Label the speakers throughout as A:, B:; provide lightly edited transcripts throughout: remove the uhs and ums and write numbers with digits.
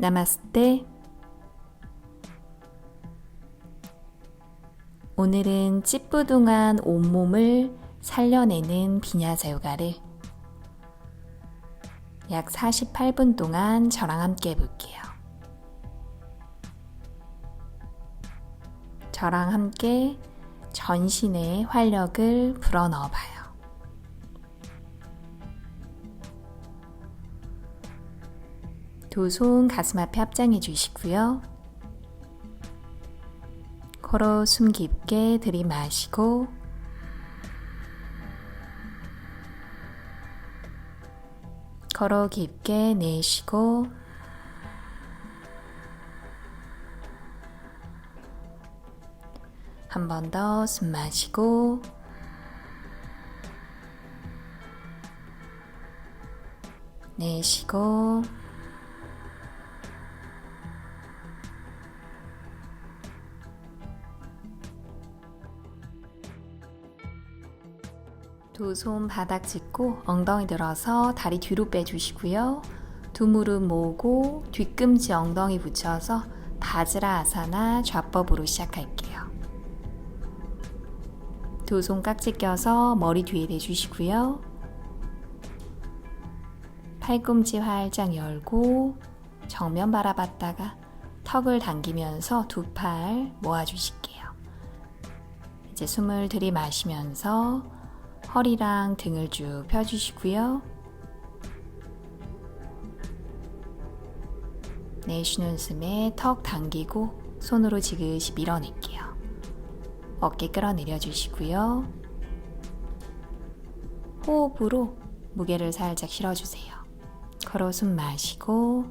A: 나마스테. 오늘은 찌뿌둥한 온몸을 살려내는 비냐사 요가를 약 48분 동안 저랑 함께 해볼게요. 저랑 함께 전신에 활력을 불어넣어봐요. 두 손 가슴 앞에 합장해 주시고요. 코로 숨 깊게 들이마시고 코로 깊게 내쉬고 한 번 더 숨 마시고 내쉬고 두 손 바닥 짚고 엉덩이 들어서 다리 뒤로 빼주시고요. 두 무릎 모으고 뒤꿈치 엉덩이 붙여서 바즈라아사나 좌법으로 시작할게요. 두 손 깍지 껴서 머리 뒤에 대주시고요. 팔꿈치 활짝 열고 정면 바라봤다가 턱을 당기면서 두 팔 모아주실게요. 이제 숨을 들이마시면서 허리랑 등을 쭉 펴주시고요. 내쉬는 숨에 턱 당기고 손으로 지그시 밀어낼게요. 어깨 끌어내려 주시고요. 호흡으로 무게를 살짝 실어주세요. 코로 숨 마시고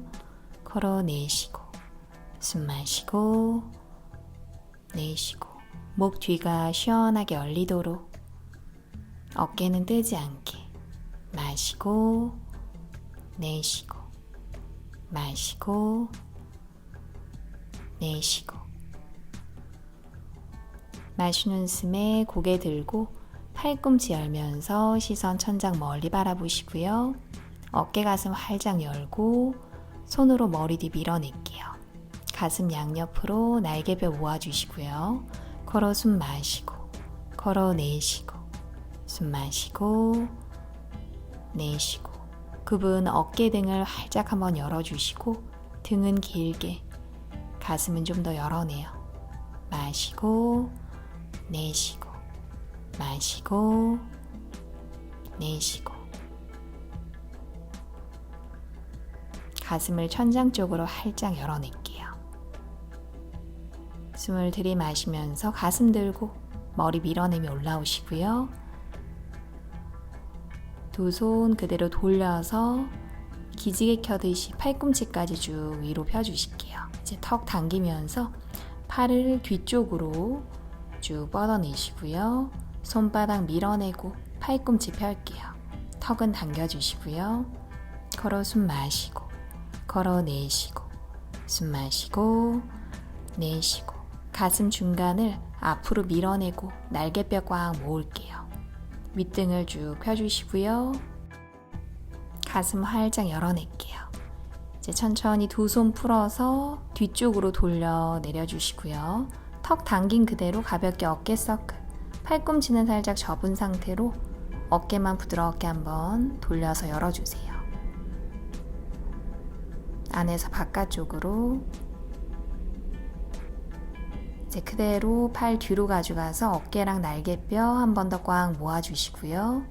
A: 코로 내쉬고 숨 마시고 내쉬고 목 뒤가 시원하게 열리도록 어깨는 뜨지 않게 마시고 내쉬고 마시고 내쉬고 마시는 숨에 고개 들고 팔꿈치 열면서 시선 천장 멀리 바라보시고요. 어깨 가슴 활짝 열고 손으로 머리 뒤 밀어낼게요. 가슴 양옆으로 날개뼈 모아주시고요. 코로 숨 마시고 코로 내쉬고 숨 마시고 내쉬고 굽은 어깨 등을 활짝 한번 열어주시고 등은 길게 가슴은 좀 더 열어내요. 마시고 내쉬고 마시고 내쉬고 가슴을 천장 쪽으로 활짝 열어낼게요. 숨을 들이마시면서 가슴 들고 머리 밀어내며 올라오시고요. 두 손 그대로 돌려서 기지개 켜듯이 팔꿈치까지 쭉 위로 펴주실게요. 이제 턱 당기면서 팔을 뒤쪽으로 쭉 뻗어내시고요. 손바닥 밀어내고 팔꿈치 펼게요. 턱은 당겨주시고요. 코로 숨 마시고 코로 내쉬고 숨 마시고 내쉬고 가슴 중간을 앞으로 밀어내고 날개뼈 꽉 모을게요. 윗등을 쭉 펴주시고요. 가슴 활짝 열어낼게요. 이제 천천히 두 손 풀어서 뒤쪽으로 돌려 내려주시고요. 턱 당긴 그대로 가볍게 어깨 서클, 팔꿈치는 살짝 접은 상태로 어깨만 부드럽게 한번 돌려서 열어주세요. 안에서 바깥쪽으로 이제 그대로 팔 뒤로 가져가서 어깨랑 날개뼈 한 번 더 꽉 모아주시고요.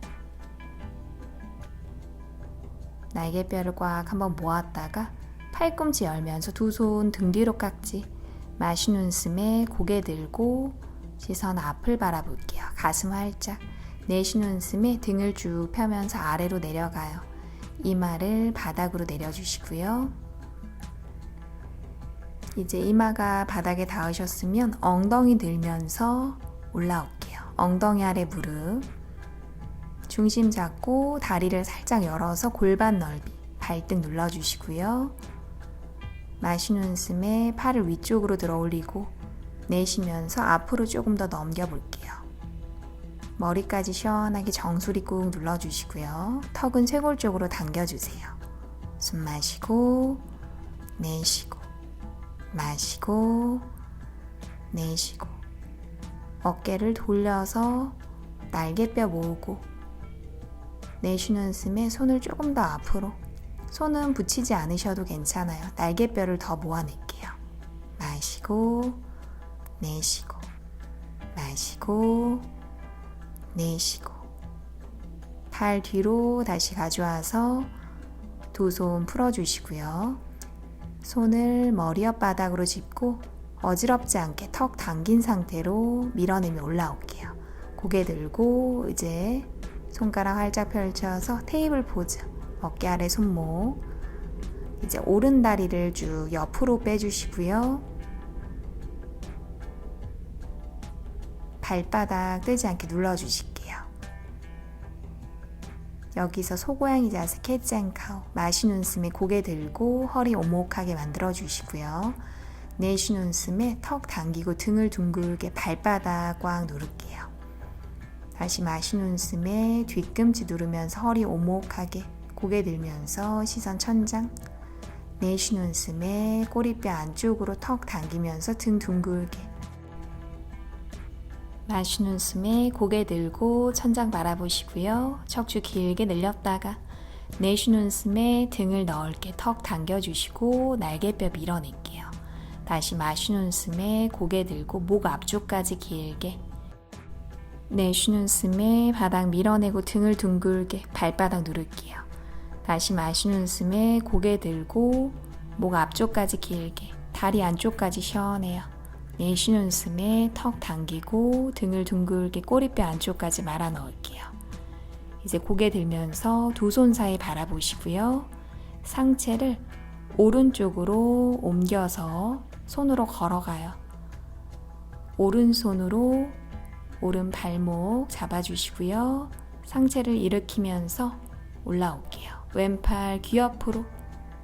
A: 날개뼈를 꽉 한번 모았다가 팔꿈치 열면서 두 손 등 뒤로 깍지 마시는 숨에 고개 들고 시선 앞을 바라볼게요. 가슴 활짝 내쉬는 숨에 등을 쭉 펴면서 아래로 내려가요. 이마를 바닥으로 내려주시고요. 이제 이마가 바닥에 닿으셨으면 엉덩이 들면서 올라올게요. 엉덩이 아래 무릎 중심 잡고 다리를 살짝 열어서 골반 넓이 발등 눌러주시고요. 마시는 숨에 팔을 위쪽으로 들어 올리고 내쉬면서 앞으로 조금 더 넘겨볼게요. 머리까지 시원하게 정수리 꾹 눌러주시고요. 턱은 쇄골 쪽으로 당겨주세요. 숨 마시고 내쉬고, 마시고, 내쉬고. 어깨를 돌려서 날개뼈 모으고, 내쉬는 숨에 손을 조금 더 앞으로. 손은 붙이지 않으셔도 괜찮아요. 날개뼈를 더 모아낼게요. 마시고, 내쉬고, 마시고, 내쉬고. 팔 뒤로 다시 가져와서 두 손 풀어주시고요. 손을 머리 옆바닥으로 짚고 어지럽지 않게 턱 당긴 상태로 밀어내며 올라올게요. 고개 들고 이제 손가락 활짝 펼쳐서 테이블 포즈. 어깨 아래 손목. 이제 오른 다리를 쭉 옆으로 빼주시고요. 발바닥 뜨지 않게 눌러주실게요. 여기서 소고양이 자세 캣앤카우. 마시는 숨에 고개 들고 허리 오목하게 만들어주시고요. 내쉬는 숨에 턱 당기고 등을 둥글게 발바닥 꽉 누를게요. 다시 마시는 숨에 뒤꿈치 누르면서 허리 오목하게 고개 들면서 시선 천장. 내쉬는 숨에 꼬리뼈 안쪽으로 턱 당기면서 등 둥글게. 마시는 숨에 고개 들고 천장 바라보시고요. 척추 길게 늘렸다가 내쉬는 숨에 등을 넓게 턱 당겨주시고 날개뼈 밀어낼게요. 다시 마시는 숨에 고개 들고 목 앞쪽까지 길게. 내쉬는 숨에 바닥 밀어내고 등을 둥글게 발바닥 누를게요. 다시 마시는 숨에 고개 들고 목 앞쪽까지 길게, 다리 안쪽까지 시원해요. 내쉬는 숨에 턱 당기고 등을 둥글게 꼬리뼈 안쪽까지 말아 넣을게요. 이제 고개 들면서 두 손 사이 바라보시고요. 상체를 오른쪽으로 옮겨서 손으로 걸어가요. 오른손으로 오른 발목 잡아주시고요. 상체를 일으키면서 올라올게요. 왼팔 귀 옆으로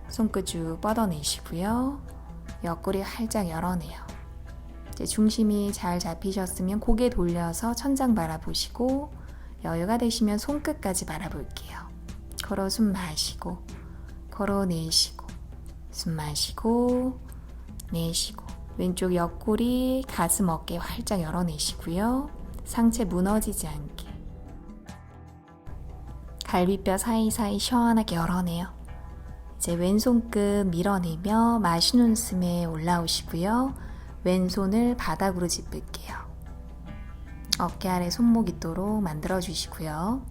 A: 손끝 쭉 뻗어내시고요. 옆구리 활짝 열어내요. 이제 중심이 잘 잡히셨으면 고개 돌려서 천장 바라보시고 여유가 되시면 손끝까지 바라볼게요. 걸어 숨 마시고 걸어 내쉬고 숨 마시고 내쉬고 왼쪽 옆구리 가슴 어깨 활짝 열어내시고요. 상체 무너지지 않게 갈비뼈 사이사이 시원하게 열어내요. 이제 왼손 끝 밀어내며 마시는 숨에 올라오시고요. 왼손을 바닥으로 짚을게요. 어깨 아래 손목 있도록 만들어주시고요.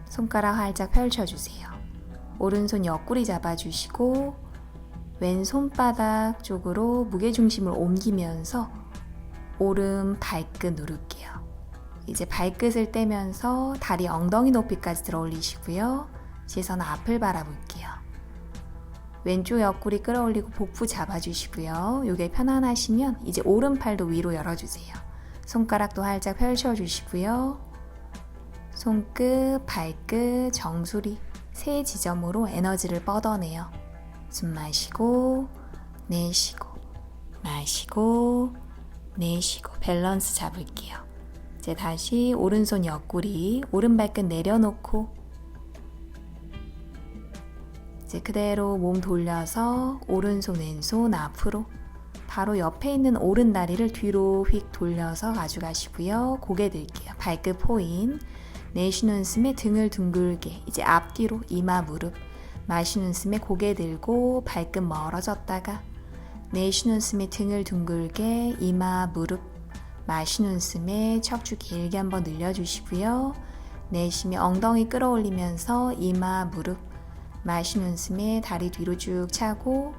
A: 손가락 활짝 펼쳐주세요. 오른손 옆구리 잡아주시고 왼손바닥 쪽으로 무게중심을 옮기면서 오른 발끝 누를게요. 이제 발끝을 떼면서 다리 엉덩이 높이까지 들어 올리시고요. 시선 앞을 바라볼게요. 왼쪽 옆구리 끌어올리고 복부 잡아주시고요. 이게 편안하시면 이제 오른팔도 위로 열어주세요. 손가락도 활짝 펼쳐주시고요. 손끝, 발끝, 정수리 세 지점으로 에너지를 뻗어내요. 숨 마시고 내쉬고 마시고 내쉬고 밸런스 잡을게요. 이제 다시 오른손 옆구리 오른 발끝 내려놓고 이제 그대로 몸 돌려서 오른손 왼손 앞으로 바로 옆에 있는 오른 다리를 뒤로 휙 돌려서 가져가시고요. 고개 들게요. 발끝 포인. 내쉬는 숨에 등을 둥글게 이제 앞뒤로 이마 무릎. 마시는 숨에 고개 들고 발끝 멀어졌다가 내쉬는 숨에 등을 둥글게 이마 무릎. 마시는 숨에 척추 길게 한번 늘려주시고요. 내쉬며 엉덩이 끌어올리면서 이마 무릎. 마시는 숨에 다리 뒤로 쭉 차고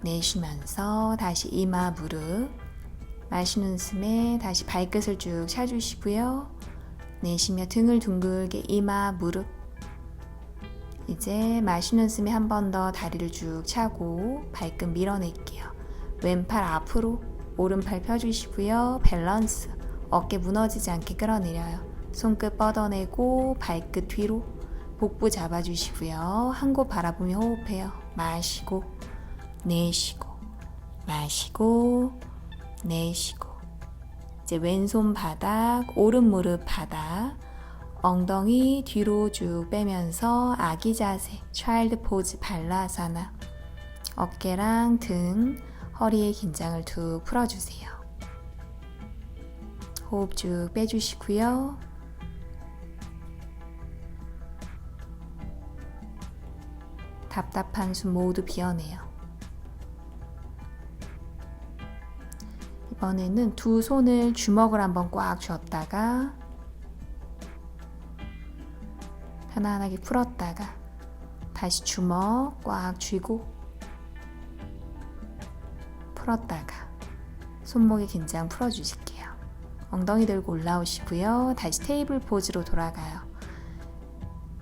A: 내쉬면서 다시 이마 무릎. 마시는 숨에 다시 발끝을 쭉 차주시고요. 내쉬며 등을 둥글게 이마 무릎. 이제 마시는 숨에 한 번 더 다리를 쭉 차고 발끝 밀어낼게요. 왼팔 앞으로 오른팔 펴주시고요. 밸런스. 어깨 무너지지 않게 끌어내려요. 손끝 뻗어내고 발끝 뒤로 복부 잡아주시고요. 한 곳 바라보며 호흡해요. 마시고 내쉬고 마시고 내쉬고. 이제 왼손 바닥 오른 무릎 바닥 엉덩이 뒤로 쭉 빼면서 아기 자세 차일드 포즈 발라사나. 어깨랑 등, 허리의 긴장을 툭 풀어주세요. 호흡 쭉 빼주시고요. 답답한 숨 모두 비워내요. 이번에는 두 손을 주먹을 한번 꽉 쥐었다가 편안하게 풀었다가 다시 주먹 꽉 쥐고 풀었다가 손목의 긴장 풀어주실게요. 엉덩이 들고 올라오시고요. 다시 테이블 포즈로 돌아가요.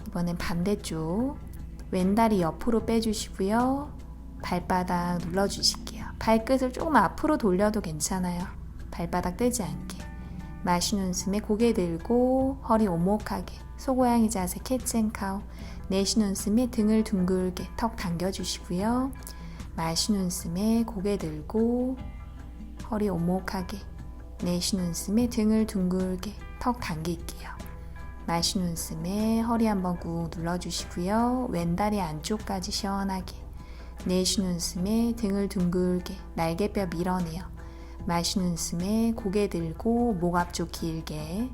A: 이번엔 반대쪽 왼다리 옆으로 빼주시고요. 발바닥 눌러주실게요. 발끝을 조금 앞으로 돌려도 괜찮아요. 발바닥 떼지 않게. 마시는 숨에 고개 들고 허리 오목하게 소고양이 자세 캣앤카우. 내쉬는 숨에 등을 둥글게 턱 당겨주시고요. 마시는 숨에 고개 들고 허리 오목하게 내쉬는 숨에 등을 둥글게 턱 당길게요. 마시는 숨에 허리 한번 꾹 눌러주시고요. 왼다리 안쪽까지 시원하게 내쉬는 숨에 등을 둥글게 날개뼈 밀어내요. 마시는 숨에 고개 들고 목 앞쪽 길게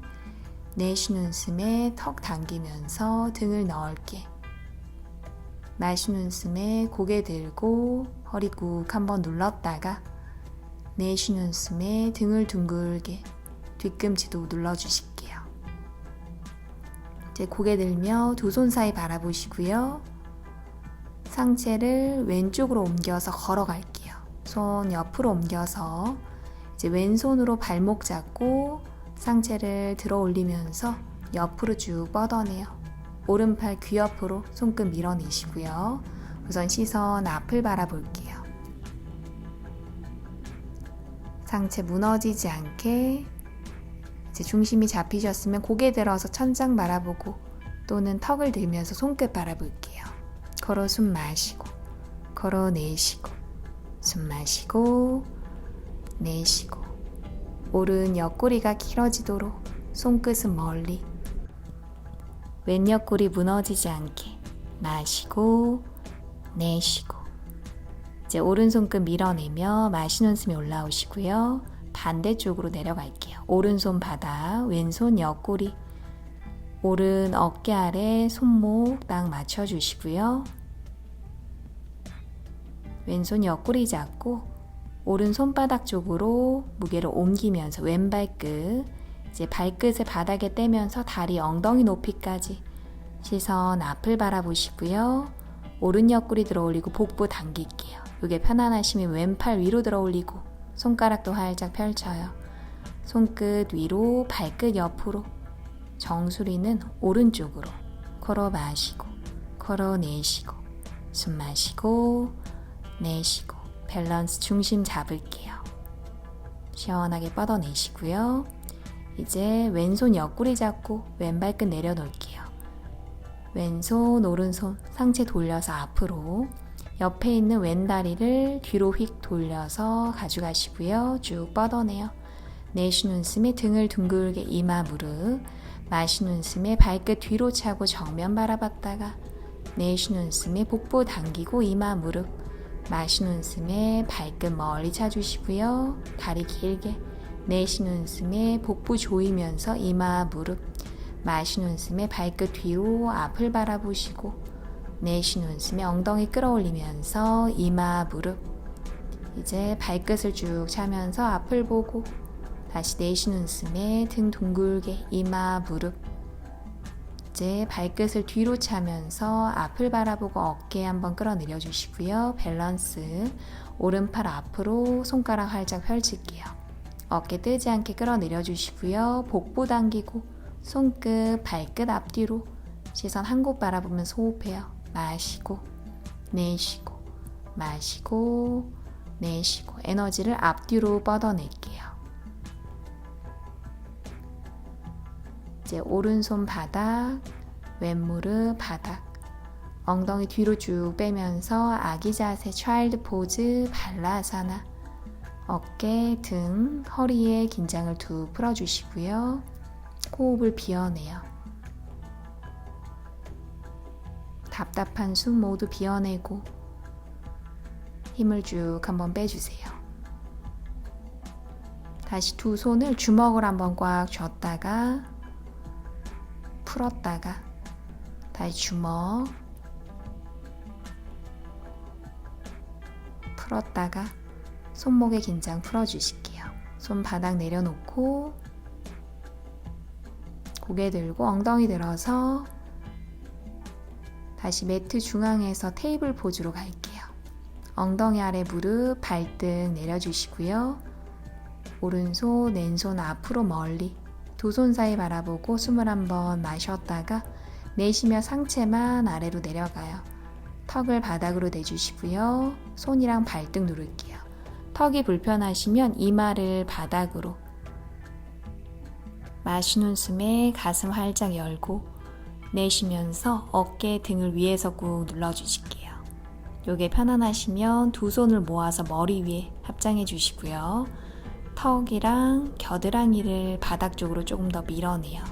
A: 내쉬는 숨에 턱 당기면서 등을 넓게 마시는 숨에 고개 들고 허리 꾹 한번 눌렀다가 내쉬는 숨에 등을 둥글게 뒤꿈치도 눌러주실게요. 이제 고개 들며 두 손 사이 바라보시고요. 상체를 왼쪽으로 옮겨서 걸어갈게요. 손 옆으로 옮겨서 이제 왼손으로 발목 잡고 상체를 들어 올리면서 옆으로 쭉 뻗어내요. 오른팔 귀 옆으로 손끝 밀어내시고요. 우선 시선 앞을 바라볼게요. 상체 무너지지 않게 이제 중심이 잡히셨으면 고개 들어서 천장 바라보고 또는 턱을 들면서 손끝 바라볼게요. 걸어 숨 마시고 걸어 내쉬고 숨 마시고 내쉬고 오른 옆구리가 길어지도록 손끝은 멀리 왼 옆구리 무너지지 않게 마시고 내쉬고 이제 오른손끝 밀어내며 마시는 숨이 올라오시고요. 반대쪽으로 내려갈게요. 오른손 바닥, 왼손 옆구리, 오른 어깨 아래 손목 딱 맞춰주시고요. 왼손 옆구리 잡고 오른 손바닥 쪽으로 무게를 옮기면서 왼발끝, 이제 발끝을 바닥에 떼면서 다리 엉덩이 높이까지 시선 앞을 바라보시고요. 오른 옆구리 들어 올리고 복부 당길게요. 이게 편안하시면 왼팔 위로 들어 올리고 손가락도 활짝 펼쳐요. 손끝 위로 발끝 옆으로 정수리는 오른쪽으로 걸어 마시고 걸어 내쉬고 숨 마시고 내쉬고 밸런스 중심 잡을게요. 시원하게 뻗어내시고요. 이제 왼손 옆구리 잡고 왼발끝 내려놓을게요. 왼손 오른손 상체 돌려서 앞으로 옆에 있는 왼다리를 뒤로 휙 돌려서 가져가시고요. 쭉 뻗어내요. 내쉬는 숨에 등을 둥글게 이마 무릎 마시는 숨에 발끝 뒤로 차고 정면 바라봤다가 내쉬는 숨에 복부 당기고 이마 무릎 마시는 숨에 발끝 멀리 차주시고요. 다리 길게 내쉬는 숨에 복부 조이면서 이마 무릎 마시는 숨에 발끝 뒤로 앞을 바라보시고 내쉬는 숨에 엉덩이 끌어올리면서 이마 무릎 이제 발끝을 쭉 차면서 앞을 보고 다시 내쉬는 숨에 등 둥글게 이마 무릎 이제 발끝을 뒤로 차면서 앞을 바라보고 어깨 한번 끌어내려 주시고요. 밸런스 오른팔 앞으로 손가락 활짝 펼칠게요. 어깨 뜨지 않게 끌어내려 주시고요. 복부 당기고 손끝 발끝 앞뒤로 시선 한 곳 바라보면서 호흡해요. 마시고 내쉬고 마시고 내쉬고 에너지를 앞뒤로 뻗어낼게요. 이제 오른손 바닥, 왼무릎 바닥, 엉덩이 뒤로 쭉 빼면서 아기 자세 차일드 포즈 발라사나 어깨, 등, 허리에 긴장을 툭 풀어주시고요. 호흡을 비워내요. 답답한 숨 모두 비워내고 힘을 쭉 한번 빼주세요. 다시 두 손을 주먹을 한번 꽉 쥐었다가 풀었다가 다시 주먹 풀었다가 손목의 긴장 풀어주실게요. 손바닥 내려놓고 고개 들고 엉덩이 들어서 다시 매트 중앙에서 테이블 포즈로 갈게요. 엉덩이 아래 무릎 발등 내려주시고요. 오른손 왼손 앞으로 멀리 두 손 사이 바라보고 숨을 한번 마셨다가 내쉬며 상체만 아래로 내려가요. 턱을 바닥으로 대주시고요. 손이랑 발등 누를게요. 턱이 불편하시면 이마를 바닥으로 마시는 숨에 가슴 활짝 열고 내쉬면서 어깨 등을 위에서 꾹 눌러주실게요. 요게 편안하시면 두 손을 모아서 머리 위에 합장해 주시고요. 턱이랑 겨드랑이를 바닥 쪽으로 조금 더 밀어내요.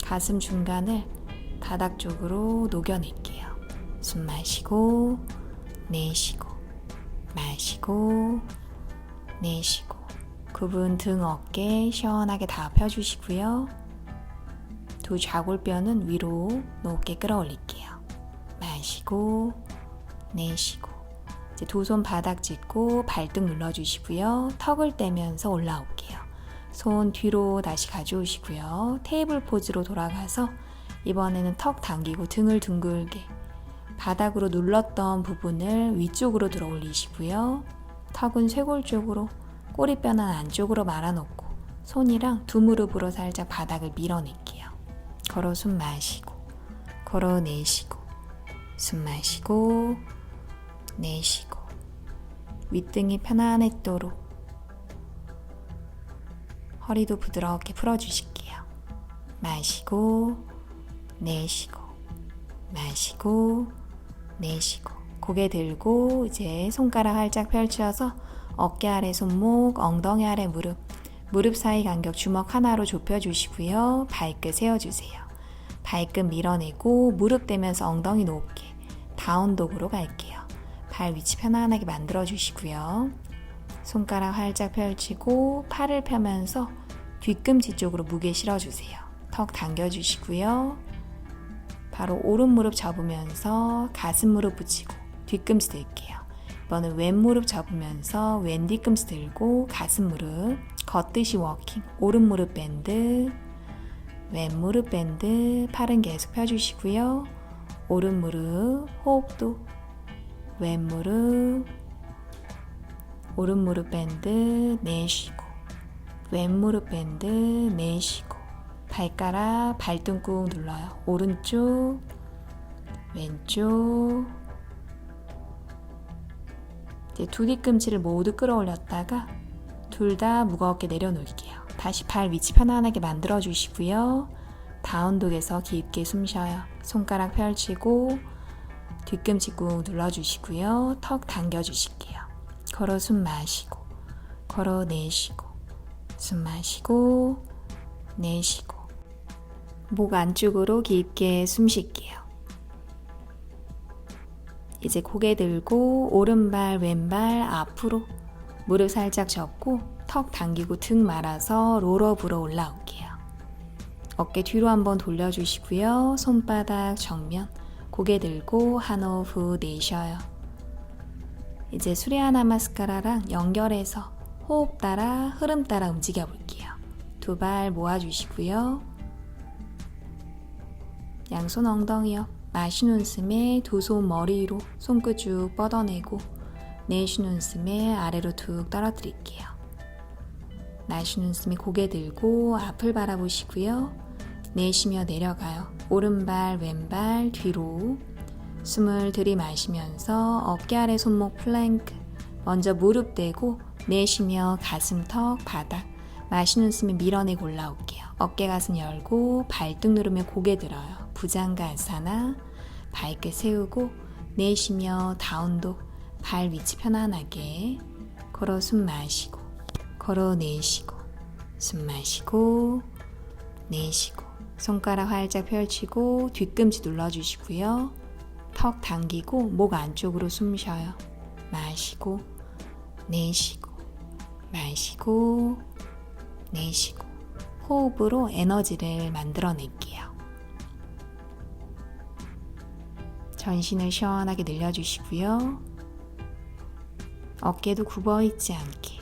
A: 가슴 중간을 바닥 쪽으로 녹여낼게요. 숨 마시고 내쉬고 마시고 내쉬고 구분 등 어깨 시원하게 다 펴주시고요. 두 좌골뼈는 위로 높게 끌어올릴게요. 마시고 내쉬고 이제 두 손 바닥 짚고 발등 눌러주시고요. 턱을 떼면서 올라올게요. 손 뒤로 다시 가져오시고요. 테이블 포즈로 돌아가서 이번에는 턱 당기고 등을 둥글게 바닥으로 눌렀던 부분을 위쪽으로 들어 올리시고요. 턱은 쇄골 쪽으로 꼬리뼈는 안쪽으로 말아놓고 손이랑 두 무릎으로 살짝 바닥을 밀어낼게요. 걸어 숨 마시고 걸어 내쉬고 숨 마시고 내쉬고 윗등이 편안하도록 허리도 부드럽게 풀어주실게요. 마시고 내쉬고 마시고 내쉬고 고개 들고 이제 손가락 활짝 펼쳐서 어깨 아래 손목, 엉덩이 아래 무릎, 무릎 사이 간격 주먹 하나로 좁혀주시고요. 발끝 세워주세요. 발끝 밀어내고 무릎 대면서 엉덩이 높게 다운독으로 갈게요. 발 위치 편안하게 만들어주시고요. 손가락 활짝 펼치고 팔을 펴면서 뒤꿈치 쪽으로 무게 실어주세요. 턱 당겨주시고요. 바로 오른 무릎 접으면서 가슴 무릎 붙이고 뒤꿈치 들게요. 이번엔 왼 무릎 접으면서 왼 뒤꿈치 들고 가슴 무릎 걷듯이 워킹 오른 무릎 밴드 왼 무릎 밴드 팔은 계속 펴주시고요. 오른 무릎 호흡도 왼 무릎 오른 무릎 밴드 내쉬고 왼 무릎 밴드 내쉬고 발가락 발등 꾹 눌러요. 오른쪽 왼쪽 이제 두 뒤꿈치를 모두 끌어올렸다가 둘 다 무겁게 내려놓을게요. 다시 발 위치 편안하게 만들어 주시고요. 다운독에서 깊게 숨 쉬어요. 손가락 펼치고 뒤꿈치 꾹 눌러주시고요. 턱 당겨주실게요. 걸어 숨 마시고 걸어 내쉬고 숨 마시고 내쉬고 목 안쪽으로 깊게 숨 쉴게요. 이제 고개 들고 오른발 왼발 앞으로 무릎 살짝 접고 턱 당기고 등 말아서 롤업으로 올라올게요. 어깨 뒤로 한번 돌려주시고요. 손바닥 정면 고개 들고 한호흡 후 내쉬어요. 이제 수레아 나마스카라랑 연결해서 호흡 따라 흐름 따라 움직여 볼게요. 두 발 모아주시고요. 양손 엉덩이 옆 마시는 숨에 두 손 머리 위로 손끝 쭉 뻗어내고 내쉬는 숨에 아래로 툭 떨어뜨릴게요. 마시는 숨에 고개 들고 앞을 바라보시고요. 내쉬며 내려가요. 오른발 왼발 뒤로 숨을 들이마시면서 어깨 아래 손목 플랭크 먼저 무릎 대고 내쉬며 가슴 턱 바닥 마시는 숨에 밀어내고 올라올게요. 어깨 가슴 열고 발등 누르며 고개 들어요. 부장가사나 발끝 세우고 내쉬며 다운독 발 위치 편안하게 걸어 숨 마시고 걸어 내쉬고 숨 마시고 내쉬고 손가락 활짝 펼치고 뒤꿈치 눌러주시고요. 턱 당기고 목 안쪽으로 숨 쉬어요. 마시고 내쉬고 마시고 내쉬고 호흡으로 에너지를 만들어낼게요. 전신을 시원하게 늘려주시고요. 어깨도 굽어있지 않게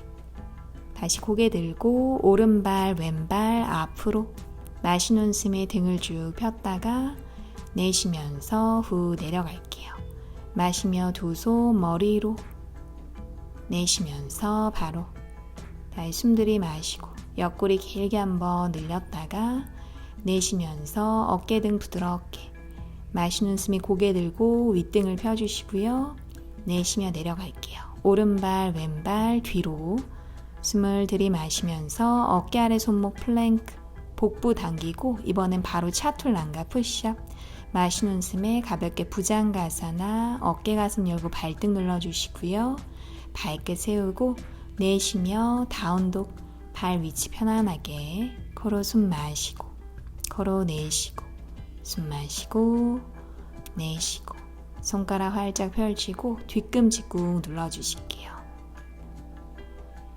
A: 다시 고개 들고 오른발 왼발 앞으로 마시는 숨에 등을 쭉 폈다가 내쉬면서 후 내려갈게요. 마시며 두 손 머리로 내쉬면서 바로 다시 숨 들이마시고 옆구리 길게 한번 늘렸다가 내쉬면서 어깨 등 부드럽게 마시는 숨에 고개 들고 윗등을 펴주시고요. 내쉬며 내려갈게요. 오른발 왼발 뒤로 숨을 들이마시면서 어깨 아래 손목 플랭크 복부 당기고 이번엔 바로 차툴란가 푸시업 마시는 숨에 가볍게 부장가사나 어깨 가슴 열고 발등 눌러주시고요. 발끝 세우고 내쉬며 다운독 발 위치 편안하게 코로 숨 마시고 코로 내쉬고 숨 마시고 내쉬고 손가락 활짝 펼치고 뒤꿈치 꾹 눌러주실게요.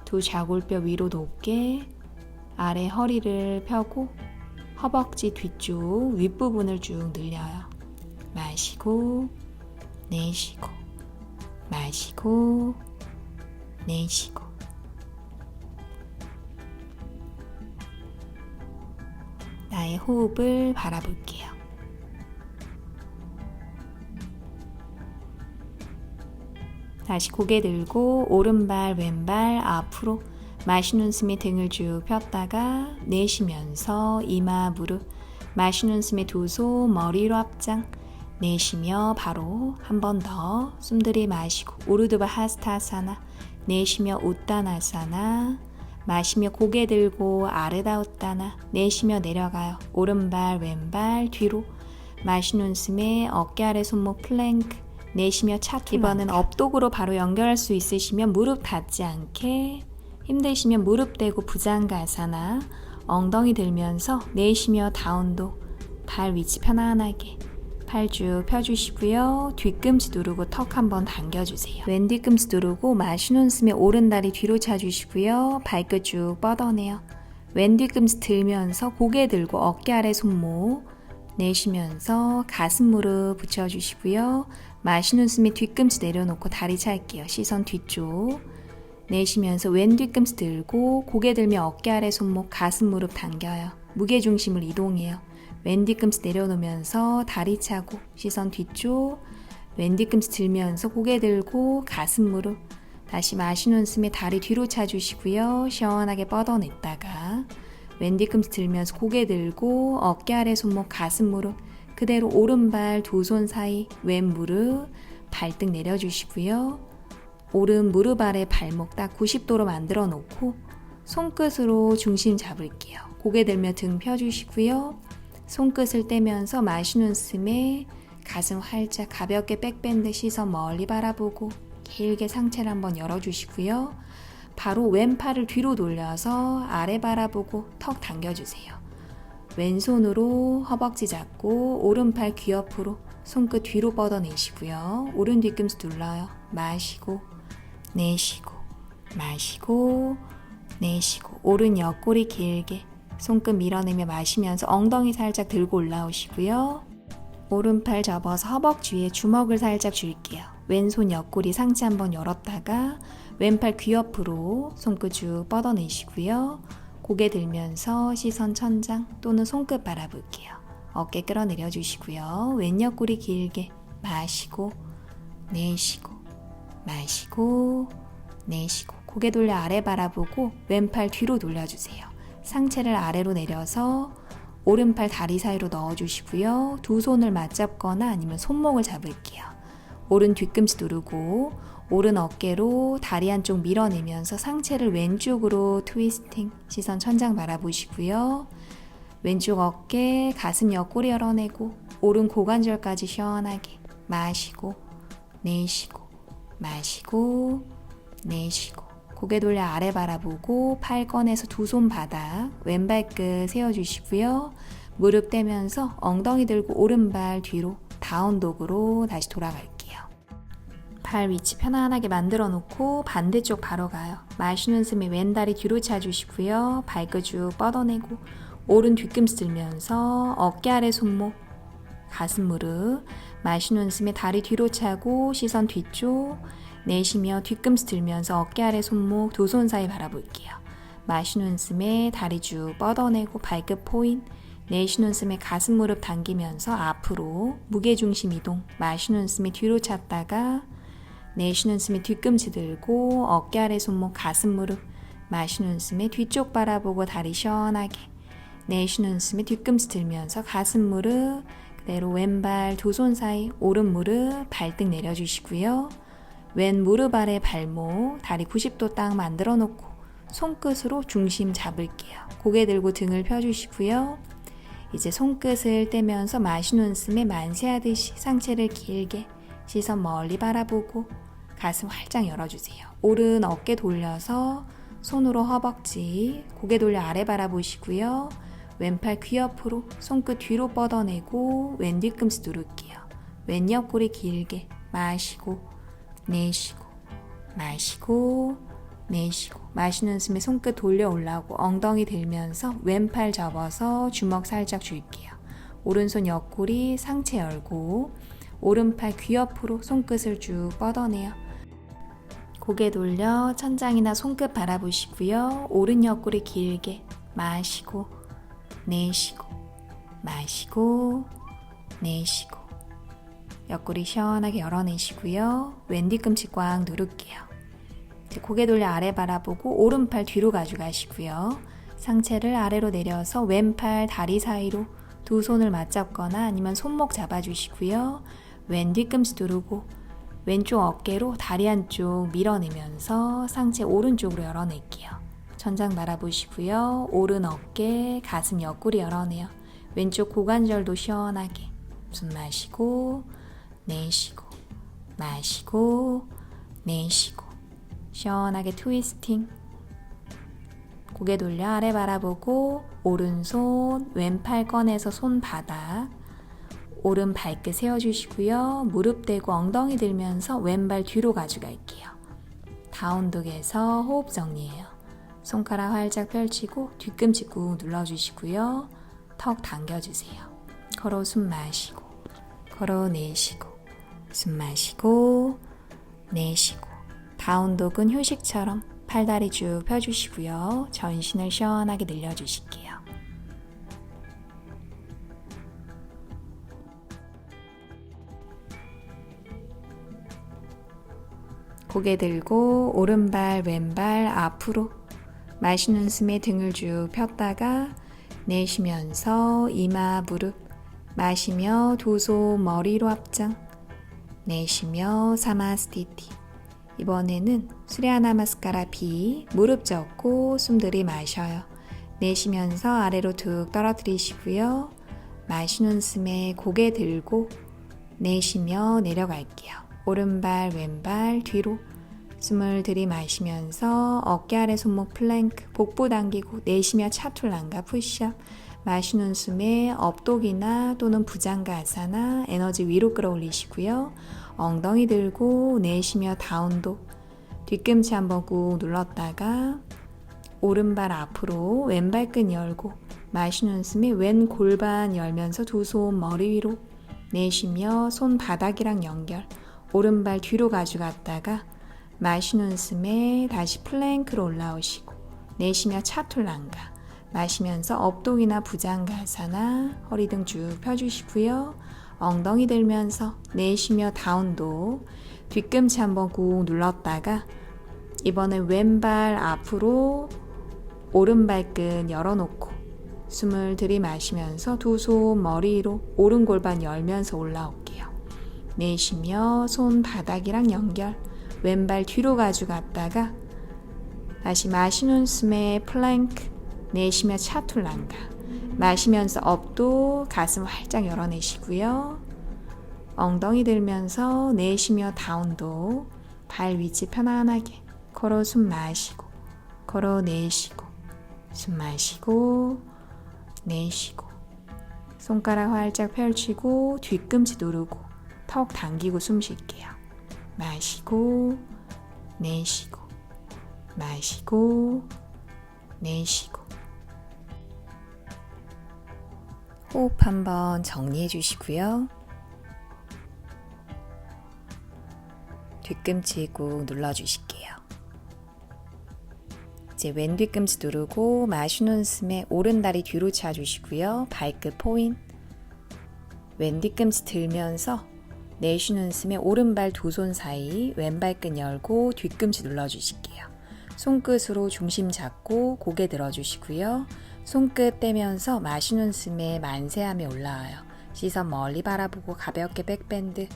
A: 두 좌골뼈 위로 높게 아래 허리를 펴고 허벅지 뒤쪽 윗부분을 쭉 늘려요. 마시고 내쉬고 마시고 내쉬고 나의 호흡을 바라볼게요. 다시 고개 들고 오른발 왼발 앞으로 마시는 숨에 등을 쭉 폈다가 내쉬면서 이마 무릎 마시는 숨에 두 손 머리로 합장 내쉬며 바로 한 번 더 숨 들이마시고 우르드바 하스타사나 내쉬며 우따나사나 마시며 고개 들고 아르다 우따나 내쉬며 내려가요. 오른발 왼발 뒤로 마시는 숨에 어깨 아래 손목 플랭크 내쉬며 차트 이번은 업독으로 바로 연결할 수 있으시면 무릎 닿지 않게 힘드시면 무릎 대고 부장가사나 엉덩이 들면서 내쉬며 다운독 발 위치 편안하게 팔 쭉 펴주시고요. 뒤꿈치 누르고 턱 한번 당겨주세요. 왼 뒤꿈치 누르고 마시는 숨에 오른 다리 뒤로 차주시고요. 발끝 쭉 뻗어내요. 왼 뒤꿈치 들면서 고개 들고 어깨 아래 손목 내쉬면서 가슴 무릎 붙여주시고요. 마시는 숨에 뒤꿈치 내려놓고 다리 찰게요. 시선 뒤쪽 내쉬면서 왼 뒤꿈치 들고 고개 들며 어깨 아래 손목 가슴 무릎 당겨요. 무게중심을 이동해요. 왼 뒤꿈치 내려놓으면서 다리 차고 시선 뒤쪽 왼 뒤꿈치 들면서 고개 들고 가슴 무릎 다시 마시는 숨에 다리 뒤로 차주시고요. 시원하게 뻗어냈다가 왼 뒤꿈치 들면서 고개 들고 어깨 아래 손목 가슴 무릎 그대로 오른발 두 손 사이 왼 무릎 발등 내려주시고요. 오른 무릎 아래 발목 딱 90도로 만들어 놓고 손끝으로 중심 잡을게요. 고개 들며 등 펴주시고요. 손끝을 떼면서 마시는 숨에 가슴 활짝 가볍게 백밴드 시선 멀리 바라보고 길게 상체를 한번 열어주시고요. 바로 왼팔을 뒤로 돌려서 아래 바라보고 턱 당겨주세요. 왼손으로 허벅지 잡고 오른팔 귀 옆으로 손끝 뒤로 뻗어내시고요. 오른 뒤꿈치 눌러요. 마시고 내쉬고 마시고 내쉬고 오른 옆구리 길게 손끝 밀어내며 마시면서 엉덩이 살짝 들고 올라오시고요. 오른팔 접어서 허벅지 위에 주먹을 살짝 줄게요. 왼손 옆구리 상체 한번 열었다가 왼팔 귀 옆으로 손끝 쭉 뻗어내시고요. 고개 들면서 시선 천장 또는 손끝 바라볼게요. 어깨 끌어내려 주시고요. 왼 옆구리 길게 마시고 내쉬고 마시고 내쉬고 고개 돌려 아래 바라보고 왼팔 뒤로 돌려주세요. 상체를 아래로 내려서 오른팔 다리 사이로 넣어주시고요. 두 손을 맞잡거나 아니면 손목을 잡을게요. 오른 뒤꿈치 누르고 오른 어깨로 다리 한쪽 밀어내면서 상체를 왼쪽으로 트위스팅 시선 천장 바라보시고요. 왼쪽 어깨 가슴 옆구리 열어내고 오른 고관절까지 시원하게 마시고 내쉬고 마시고 내쉬고 고개 돌려 아래 바라보고 팔 꺼내서 두 손 바닥 왼발끝 세워주시고요. 무릎 떼면서 엉덩이 들고 오른발 뒤로 다운독으로 다시 돌아갈게요. 발 위치 편안하게 만들어 놓고 반대쪽 바로 가요. 마시는 숨에 왼다리 뒤로 차주시고요. 발끝 쭉 뻗어내고 오른 뒤꿈치 들면서 어깨 아래 손목, 가슴 무릎. 마시는 숨에 다리 뒤로 차고 시선 뒤쪽. 내쉬며 뒤꿈치 들면서 어깨 아래 손목, 두 손 사이 바라볼게요. 마시는 숨에 다리 쭉 뻗어내고 발끝 포인. 내쉬는 숨에 가슴 무릎 당기면서 앞으로 무게중심 이동. 마시는 숨에 뒤로 찼다가 내쉬는 숨에 뒤꿈치 들고 어깨 아래 손목 가슴 무릎. 마시는 숨에 뒤쪽 바라보고 다리 시원하게. 내쉬는 숨에 뒤꿈치 들면서 가슴 무릎. 그대로 왼발 두 손 사이 오른 무릎 발등 내려주시고요. 왼 무릎 아래 발목 다리 90도 딱 만들어 놓고 손끝으로 중심 잡을게요. 고개 들고 등을 펴주시고요. 이제 손끝을 떼면서 마시는 숨에 만세하듯이 상체를 길게 시선 멀리 바라보고 가슴 활짝 열어주세요. 오른 어깨 돌려서 손으로 허벅지, 고개 돌려 아래 바라보시고요. 왼팔 귀 옆으로 손끝 뒤로 뻗어내고 왼 뒤꿈치 누를게요. 왼 옆구리 길게 마시고 내쉬고 마시고 내쉬고. 마시는 숨에 손끝 돌려 올라오고 엉덩이 들면서 왼팔 접어서 주먹 살짝 줄게요. 오른손 옆구리 상체 열고 오른팔 귀 옆으로 손끝을 쭉 뻗어내요. 고개 돌려 천장이나 손끝 바라보시고요. 오른 옆구리 길게 마시고 내쉬고 마시고 내쉬고. 옆구리 시원하게 열어내시고요. 왼 뒤꿈치 꽉 누를게요. 고개 돌려 아래 바라보고 오른팔 뒤로 가져가시고요. 상체를 아래로 내려서 왼팔 다리 사이로 두 손을 맞잡거나 아니면 손목 잡아주시고요. 왼 뒤꿈치 누르고 왼쪽 어깨로 다리 한쪽 밀어내면서 상체 오른쪽으로 열어낼게요. 천장 바라보시고요. 오른 어깨, 가슴 옆구리 열어내요. 왼쪽 고관절도 시원하게. 숨 마시고 내쉬고 마시고 내쉬고. 시원하게 트위스팅. 고개 돌려 아래 바라보고 오른손 왼팔 꺼내서 손바닥 오른 발끝 세워주시고요. 무릎 대고 엉덩이 들면서 왼발 뒤로 가져갈게요. 다운독에서 호흡 정리해요. 손가락 활짝 펼치고 뒤꿈치 꾹 눌러주시고요. 턱 당겨주세요. 걸어 숨 마시고 걸어 내쉬고 숨 마시고 내쉬고. 다운독은 휴식처럼 팔다리 쭉 펴주시고요. 전신을 시원하게 늘려주실게요. 고개 들고 오른발 왼발 앞으로. 마시는 숨에 등을 쭉 폈다가 내쉬면서 이마 무릎. 마시며 두 손 머리로 합장. 내쉬며 사마스티티. 이번에는 수레아 나마스카라 B. 무릎 접고 숨 들이마셔요. 내쉬면서 아래로 툭 떨어뜨리시고요. 마시는 숨에 고개 들고 내쉬며 내려갈게요. 오른발 왼발 뒤로. 숨을 들이마시면서 어깨 아래 손목 플랭크, 복부 당기고 내쉬며 차툴란가 푸시업. 마시는 숨에 업독이나 또는 부장가아사나 에너지 위로 끌어올리시고요. 엉덩이 들고 내쉬며 다운독. 뒤꿈치 한번 꾹 눌렀다가 오른발 앞으로 왼발끝 열고 마시는 숨에 왼 골반 열면서 두 손 머리 위로. 내쉬며 손바닥이랑 연결. 오른발 뒤로 가져갔다가 마시는 숨에 다시 플랭크로 올라오시고 내쉬며 차툴란가. 마시면서 업독이나 부장가사나 허리 등 쭉 펴주시고요. 엉덩이 들면서 내쉬며 다운독. 뒤꿈치 한번 꾹 눌렀다가 이번엔 왼발 앞으로 오른발끝 열어놓고 숨을 들이마시면서 두 손 머리 위로 오른 골반 열면서 올라올게요. 내쉬며 손바닥이랑 연결. 왼발 뒤로 가져갔다가 다시 마시는 숨에 플랭크. 내쉬며 차툴란가. 마시면서 업도 가슴 활짝 열어내시고요. 엉덩이 들면서 내쉬며 다운도. 발 위치 편안하게. 걸어 숨 마시고 걸어 내쉬고 숨 마시고 내쉬고. 손가락 활짝 펼치고 뒤꿈치 누르고 턱 당기고 숨 쉴게요. 마시고 내쉬고 마시고 내쉬고. 호흡 한번 정리해 주시고요. 뒤꿈치 꾹 눌러주실게요. 이제 왼 뒤꿈치 누르고 마시는 숨에 오른 다리 뒤로 차주시고요. 발끝 포인. 왼 뒤꿈치 들면서 내쉬는 숨에 오른발 두 손 사이 왼발끝 열고 뒤꿈치 눌러주실게요. 손끝으로 중심 잡고 고개 들어주시고요. 손끝 떼면서 마시는 숨에 만세하며 올라와요. 시선 멀리 바라보고 가볍게 백밴드.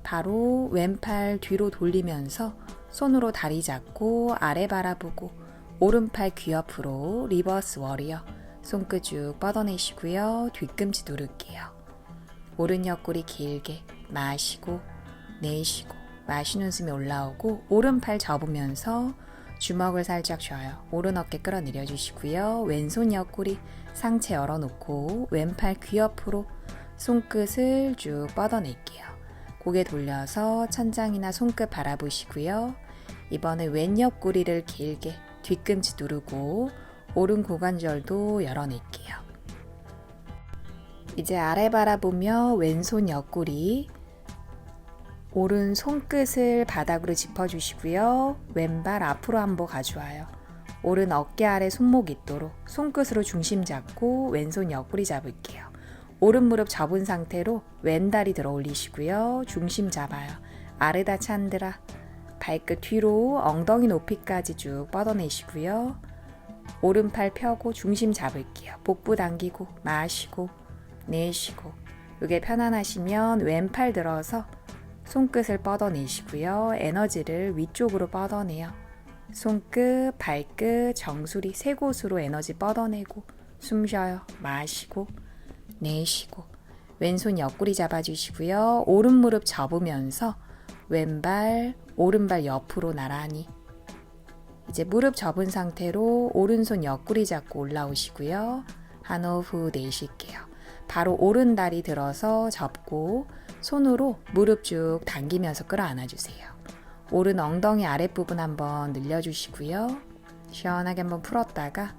A: 바로 왼팔 뒤로 돌리면서 손으로 다리 잡고 아래 바라보고 오른팔 귀 옆으로 리버스 워리어. 손끝 쭉 뻗어내시고요. 뒤꿈치 누를게요. 오른 옆구리 길게 마시고 내쉬고 마시는 숨이 올라오고 오른팔 접으면서 주먹을 살짝 쥐어요. 오른 어깨 끌어내려 주시고요. 왼손 옆구리 상체 열어놓고 왼팔 귀 옆으로 손끝을 쭉 뻗어낼게요. 고개 돌려서 천장이나 손끝 바라보시고요. 이번에 왼 옆구리를 길게 뒤꿈치 누르고 오른 고관절도 열어낼게요. 이제 아래 바라보며 왼손 옆구리 오른 손끝을 바닥으로 짚어주시고요. 왼발 앞으로 한번 가져와요. 오른 어깨 아래 손목 있도록 손끝으로 중심 잡고 왼손 옆구리 잡을게요. 오른 무릎 접은 상태로 왼다리 들어 올리시고요. 중심 잡아요. 아르다 찬드라. 발끝 뒤로 엉덩이 높이까지 쭉 뻗어내시고요. 오른팔 펴고 중심 잡을게요. 복부 당기고 마시고 내쉬고. 이게 편안하시면 왼팔 들어서 손끝을 뻗어내시고요. 에너지를 위쪽으로 뻗어내요. 손끝, 발끝, 정수리 세 곳으로 에너지 뻗어내고 숨 쉬어요. 마시고 내쉬고. 왼손 옆구리 잡아주시고요. 오른 무릎 접으면서 왼발, 오른발 옆으로 나란히. 이제 무릎 접은 상태로 오른손 옆구리 잡고 올라오시고요. 한 호흡 내쉴게요. 바로 오른 다리 들어서 접고 손으로 무릎 쭉 당기면서 끌어안아주세요. 오른 엉덩이 아랫부분 한번 늘려주시고요. 시원하게 한번 풀었다가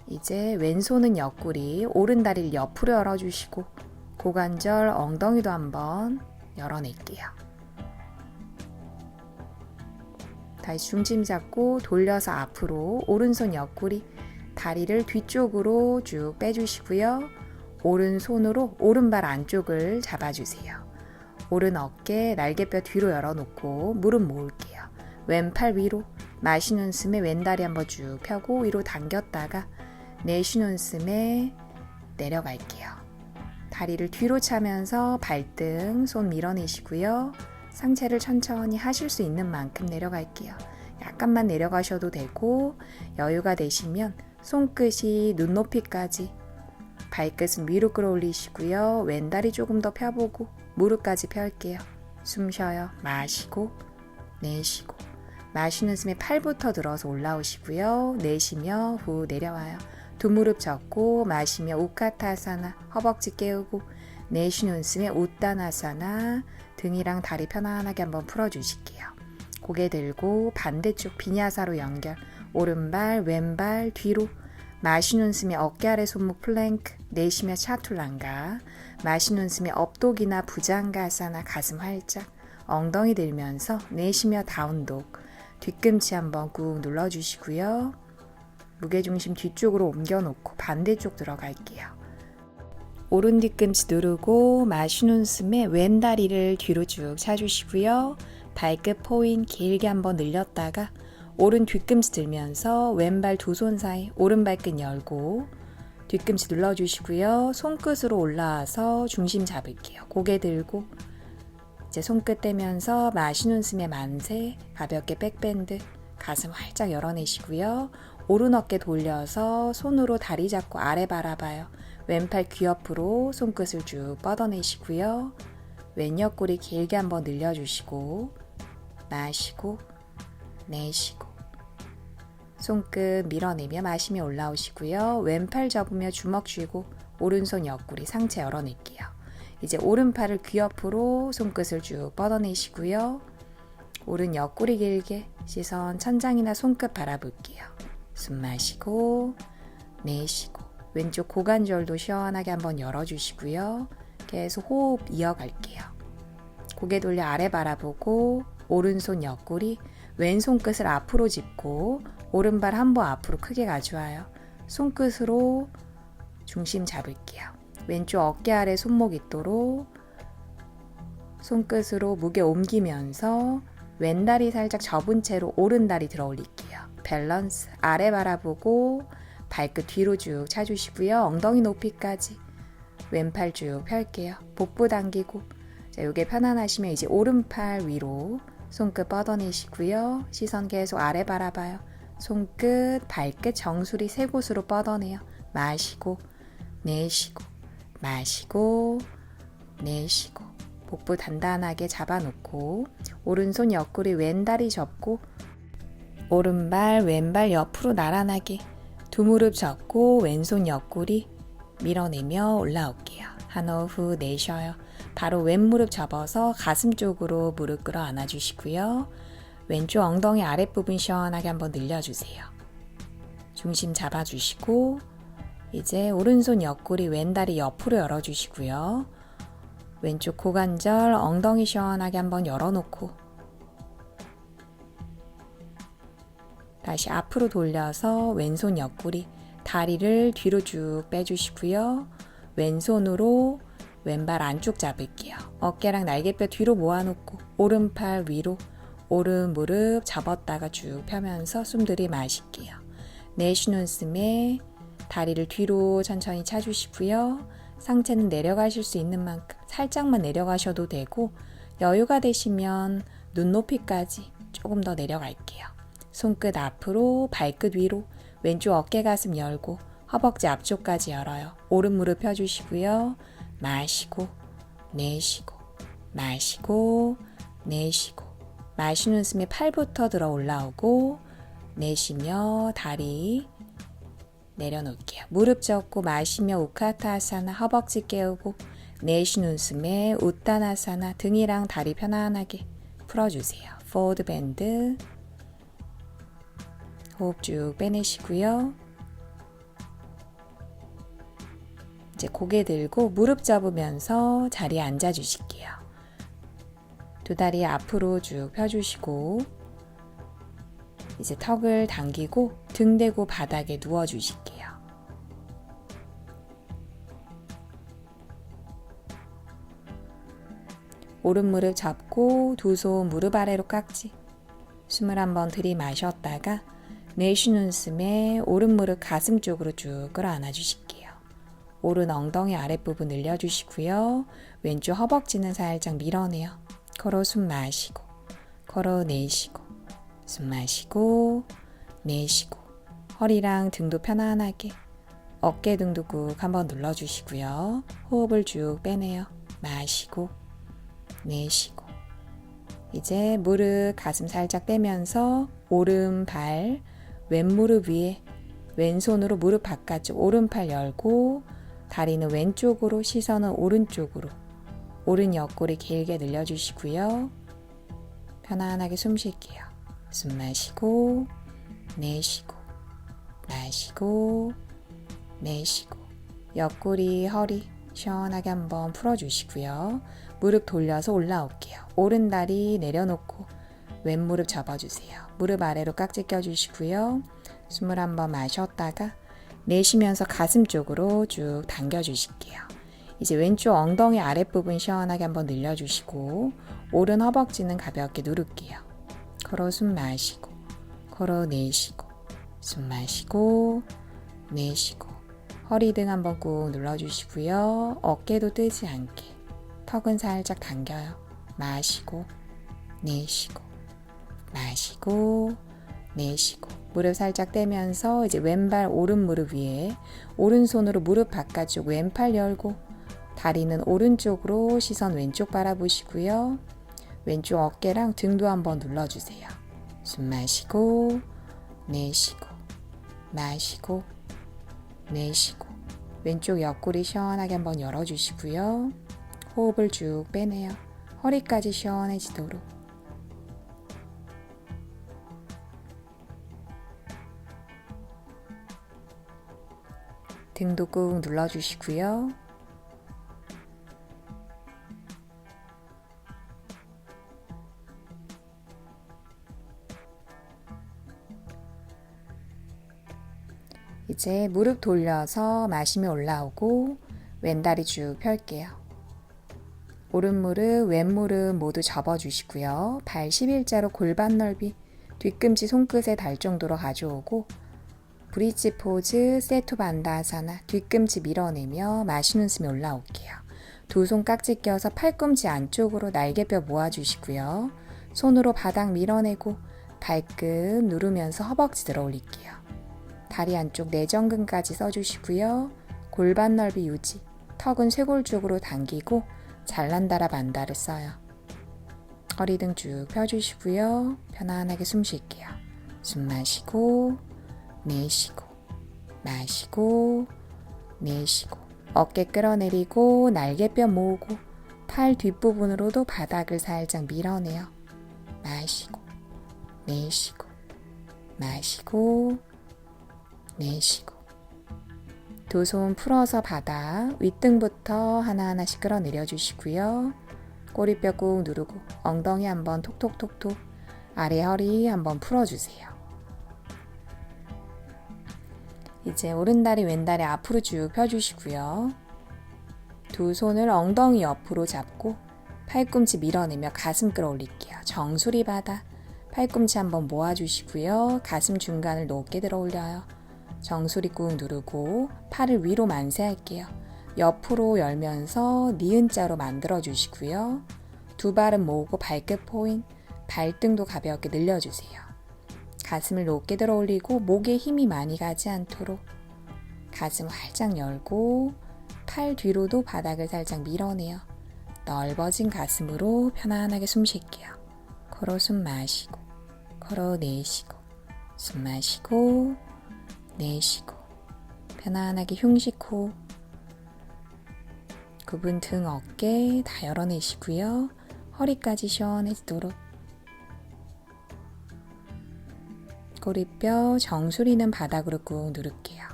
A: 이제 왼손은 옆구리, 오른 다리를 옆으로 열어주시고 고관절, 엉덩이도 한번 열어낼게요. 다시 중심 잡고 돌려서 앞으로 오른손 옆구리, 다리를 뒤쪽으로 쭉 빼주시고요. 오른손으로 오른발 안쪽을 잡아주세요. 오른 어깨, 날개뼈 뒤로 열어놓고 무릎 모을게요. 왼팔 위로, 마시는 숨에 왼다리 한번 쭉 펴고 위로 당겼다가 내쉬는 숨에 내려갈게요. 다리를 뒤로 차면서 발등, 손 밀어내시고요. 상체를 천천히 하실 수 있는 만큼 내려갈게요. 약간만 내려가셔도 되고 여유가 되시면 손끝이 눈높이까지 발끝은 위로 끌어올리시고요. 왼다리 조금 더 펴보고 무릎까지 펼게요. 숨 쉬어요. 마시고 내쉬고. 마시는 숨에 팔부터 들어서 올라오시고요. 내쉬며 후 내려와요. 두 무릎 접고 마시며 우카타사나 허벅지 깨우고 내쉬는 숨에 우따나사나 등이랑 다리 편안하게 한번 풀어주실게요. 고개 들고 반대쪽 비냐사로 연결. 오른발 왼발 뒤로 마시는 숨에 어깨 아래 손목 플랭크. 내쉬며 차툴란가. 마시는 숨에 업독이나 부장가사나 가슴 활짝. 엉덩이 들면서 내쉬며 다운독. 뒤꿈치 한번 꾹 눌러주시고요. 무게중심 뒤쪽으로 옮겨놓고 반대쪽 들어갈게요. 오른 뒤꿈치 누르고 마시는 숨에 왼다리를 뒤로 쭉 차주시고요. 발끝 포인 길게 한번 늘렸다가 오른 뒤꿈치 들면서 왼발 두 손 사이 오른발끝 열고 뒤꿈치 눌러주시고요. 손끝으로 올라와서 중심 잡을게요. 고개 들고 이제 손끝 떼면서 마시는 숨에 만세, 가볍게 백밴드, 가슴 활짝 열어내시고요. 오른 어깨 돌려서 손으로 다리 잡고 아래 바라봐요. 왼팔 귀 옆으로 손끝을 쭉 뻗어내시고요. 왼 옆구리 길게 한번 늘려주시고 마시고 내쉬고 손끝 밀어내며 마시며 올라오시고요. 왼팔 접으며 주먹 쥐고 오른손 옆구리 상체 열어낼게요. 이제 오른팔을 귀 옆으로 손끝을 쭉 뻗어내시고요. 오른 옆구리 길게 시선 천장이나 손끝 바라볼게요. 숨 마시고 내쉬고 왼쪽 고관절도 시원하게 한번 열어주시고요. 계속 호흡 이어갈게요. 고개 돌려 아래 바라보고 오른손 옆구리 왼손 끝을 앞으로 짚고 오른발 한번 앞으로 크게 가져와요. 손끝으로 중심 잡을게요. 왼쪽 어깨 아래 손목 있도록 손끝으로 무게 옮기면서 왼다리 살짝 접은 채로 오른다리 들어 올릴게요. 밸런스 아래 바라보고 발끝 뒤로 쭉 차주시고요. 엉덩이 높이까지 왼팔 쭉 펼게요. 복부 당기고 자, 이게 편안하시면 이제 오른팔 위로 손끝 뻗어내시고요. 시선 계속 아래 바라봐요. 손끝, 발끝, 정수리 세 곳으로 뻗어내요. 마시고 내쉬고 마시고 내쉬고 복부 단단하게 잡아놓고 오른손 옆구리 왼다리 접고 오른발 왼발 옆으로 나란하게 두 무릎 접고 왼손 옆구리 밀어내며 올라올게요. 한 호흡 내쉬어요. 바로 왼무릎 접어서 가슴 쪽으로 무릎 끌어 안아주시고요. 왼쪽 엉덩이 아랫부분 시원하게 한번 늘려주세요. 중심 잡아주시고 이제 오른손 옆구리 왼다리 옆으로 열어주시고요. 왼쪽 고관절 엉덩이 시원하게 한번 열어놓고 다시 앞으로 돌려서 왼손 옆구리 다리를 뒤로 쭉 빼주시고요. 왼손으로 왼발 안쪽 잡을게요. 어깨랑 날개뼈 뒤로 모아놓고 오른팔 위로 오른 무릎 접었다가 쭉 펴면서 숨 들이마실게요. 내쉬는 숨에 다리를 뒤로 천천히 차주시고요. 상체는 내려가실 수 있는 만큼 살짝만 내려가셔도 되고 여유가 되시면 눈높이까지 조금 더 내려갈게요. 손끝 앞으로 발끝 위로 왼쪽 어깨 가슴 열고 허벅지 앞쪽까지 열어요. 오른 무릎 펴주시고요. 마시고 내쉬고 마시고 내쉬고 마시는 숨에 팔부터 들어 올라오고 내쉬며 다리 내려놓을게요. 무릎 접고 마시며 우카타아사나 허벅지 깨우고 내쉬는 숨에 우타나사나 등이랑 다리 편안하게 풀어주세요. 포워드 밴드 호흡 쭉 빼내시고요. 이제 고개 들고 무릎 접으면서 자리에 앉아주실게요. 두 다리 앞으로 쭉 펴주시고 이제 턱을 당기고 등 대고 바닥에 누워주실게요. 오른 무릎 잡고 두 손 무릎 아래로 깍지 숨을 한번 들이마셨다가 내쉬는 숨에 오른 무릎 가슴 쪽으로 쭉 끌어안아 주실게요. 오른 엉덩이 아랫부분 늘려주시고요. 왼쪽 허벅지는 살짝 밀어내요. 걸어 숨 마시고 걸어 내쉬고 숨 마시고 내쉬고 허리랑 등도 편안하게 어깨 등도 꾹 한번 눌러주시고요. 호흡을 쭉 빼내요. 마시고 내쉬고 이제 무릎 가슴 살짝 떼면서 오른발 왼무릎 위에 왼손으로 무릎 바깥쪽 오른팔 열고 다리는 왼쪽으로 시선은 오른쪽으로 오른 옆구리 길게 늘려주시고요. 편안하게 숨 쉴게요. 숨 마시고 내쉬고 마시고 내쉬고 옆구리 허리 시원하게 한번 풀어주시고요. 무릎 돌려서 올라올게요. 오른 다리 내려놓고 왼무릎 접어주세요. 무릎 아래로 깍지 껴주시고요. 숨을 한번 마셨다가 내쉬면서 가슴 쪽으로 쭉 당겨주실게요. 이제 왼쪽 엉덩이 아랫부분 시원하게 한번 늘려주시고 오른 허벅지는 가볍게 누를게요. 걸어 숨 마시고 걸어 내쉬고 숨 마시고 내쉬고 허리 등 한번 꾹 눌러주시고요. 어깨도 뜨지 않게 턱은 살짝 당겨요. 마시고 내쉬고 마시고 내쉬고 무릎 살짝 떼면서 이제 왼발 오른 무릎 위에 오른손으로 무릎 바깥쪽 왼팔 열고 다리는 오른쪽으로 시선 왼쪽 바라보시고요. 왼쪽 어깨랑 등도 한번 눌러주세요. 숨 마시고 내쉬고 마시고 내쉬고 왼쪽 옆구리 시원하게 한번 열어주시고요. 호흡을 쭉 빼내요. 허리까지 시원해지도록. 등도 꾹 눌러주시고요. 이제 무릎 돌려서 마심이 올라오고 왼다리 쭉 펼게요. 오른 무릎, 왼 무릎 모두 접어주시고요. 발 11자로 골반 넓이, 뒤꿈치 손끝에 닿을 정도로 가져오고 브릿지 포즈, 세투 반다아사나, 뒤꿈치 밀어내며 마시는 숨이 올라올게요. 두 손 깍지 껴서 팔꿈치 안쪽으로 날개뼈 모아주시고요. 손으로 바닥 밀어내고 발끝 누르면서 허벅지 들어 올릴게요. 다리 안쪽 내전근까지 써주시고요. 골반 넓이 유지, 턱은 쇄골 쪽으로 당기고 잘난다라 반다를 써요. 허리 등 쭉 펴주시고요. 편안하게 숨 쉴게요. 숨 마시고 내쉬고 마시고 내쉬고 어깨 끌어내리고 날개뼈 모으고 팔 뒷부분으로도 바닥을 살짝 밀어내요. 마시고 내쉬고 마시고 내쉬고 두 손 풀어서 바닥 윗등부터 하나하나씩 끌어내려 주시고요. 꼬리뼈 꾹 누르고 엉덩이 한번 톡톡톡톡 아래 허리 한번 풀어주세요. 이제 오른다리 왼다리 앞으로 쭉 펴주시고요. 두 손을 엉덩이 옆으로 잡고 팔꿈치 밀어내며 가슴 끌어올릴게요. 정수리 바다 팔꿈치 한번 모아주시고요. 가슴 중간을 높게 들어 올려요. 정수리 꾹 누르고 팔을 위로 만세할게요. 옆으로 열면서 니은자로 만들어 주시고요. 두 발은 모으고 발끝 포인, 발등도 가볍게 늘려주세요. 가슴을 높게 들어 올리고 목에 힘이 많이 가지 않도록 가슴 활짝 열고 팔 뒤로도 바닥을 살짝 밀어내요. 넓어진 가슴으로 편안하게 숨 쉴게요. 코로 숨 마시고 코로 내쉬고 숨 마시고 내쉬고 편안하게 흉식 호흡. 굽은 등 어깨 다 열어내시고요. 허리까지 시원해지도록 꼬리뼈 정수리는 바닥으로 꾹 누를게요.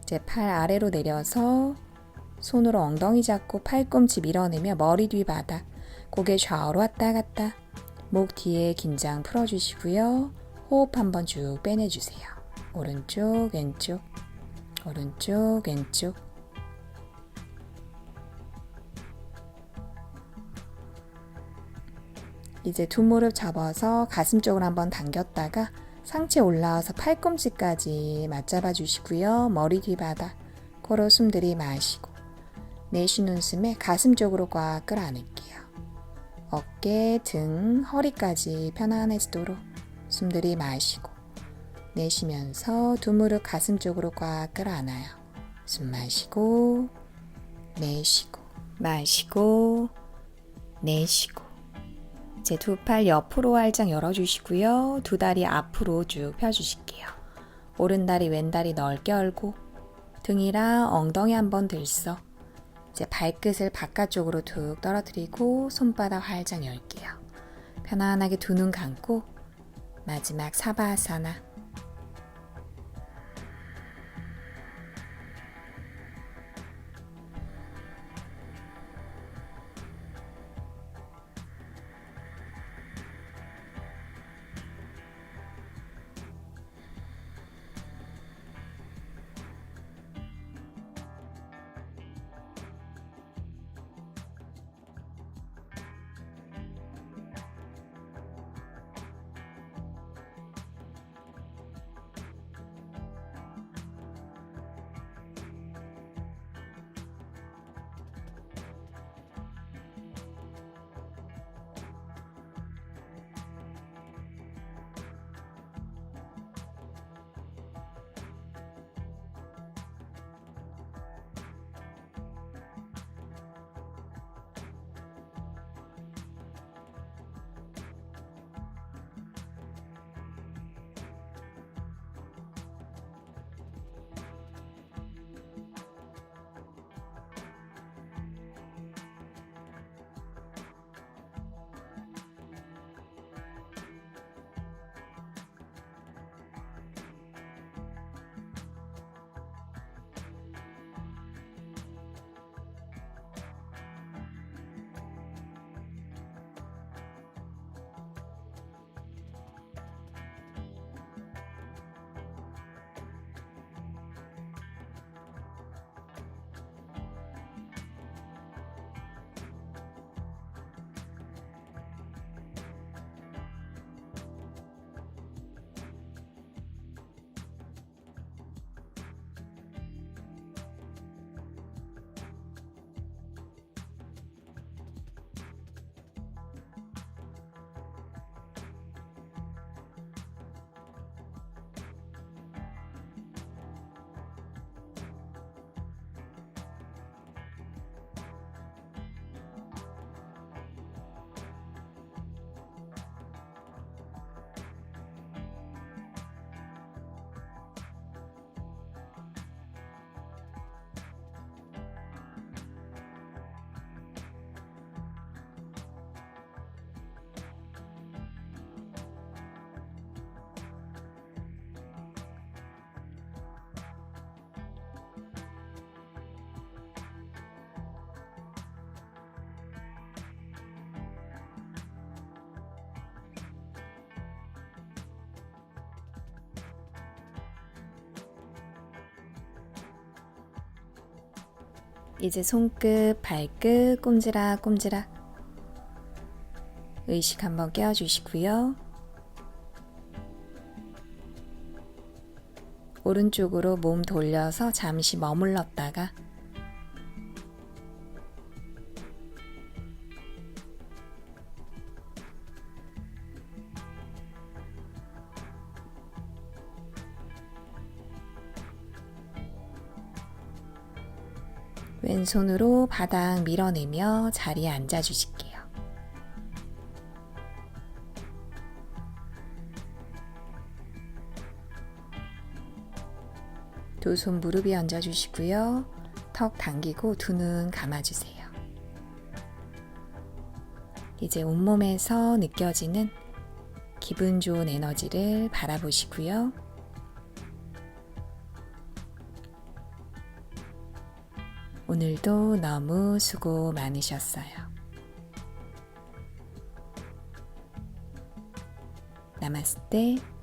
A: 이제 팔 아래로 내려서 손으로 엉덩이 잡고 팔꿈치 밀어내며 머리 뒤 바닥 고개 좌우로 왔다 갔다 목 뒤에 긴장 풀어주시고요. 호흡 한번 쭉 빼내주세요. 오른쪽 왼쪽 오른쪽 왼쪽 이제 두 무릎 접어서 가슴 쪽으로 한번 당겼다가 상체 올라와서 팔꿈치까지 맞잡아 주시고요. 머리 뒤 바닥 코로 숨 들이마시고 내쉬는 숨에 가슴 쪽으로 꽉 끌어안을게요. 어깨, 등, 허리까지 편안해지도록 숨 들이마시고 내쉬면서 두 무릎 가슴 쪽으로 꽉 끌어안아요. 숨 마시고 내쉬고 마시고 내쉬고 이제 두 팔 옆으로 활짝 열어주시고요. 두 다리 앞으로 쭉 펴주실게요. 오른다리 왼다리 넓게 열고 등이랑 엉덩이 한번 들썩 이제 발끝을 바깥쪽으로 툭 떨어뜨리고 손바닥 활짝 열게요. 편안하게 두 눈 감고 마지막 사바아사나 이제 손끝, 발끝 꼼지락꼼지락 의식 한번 껴주시고요. 오른쪽으로 몸 돌려서 잠시 머물렀다가 왼손으로 바닥 밀어내며 자리에 앉아주실게요. 두 손 무릎 위에 얹어주시고요. 턱 당기고 두 눈 감아주세요. 이제 온몸에서 느껴지는 기분 좋은 에너지를 바라보시고요. 오늘도 너무 수고 많으셨어요. 나마스테.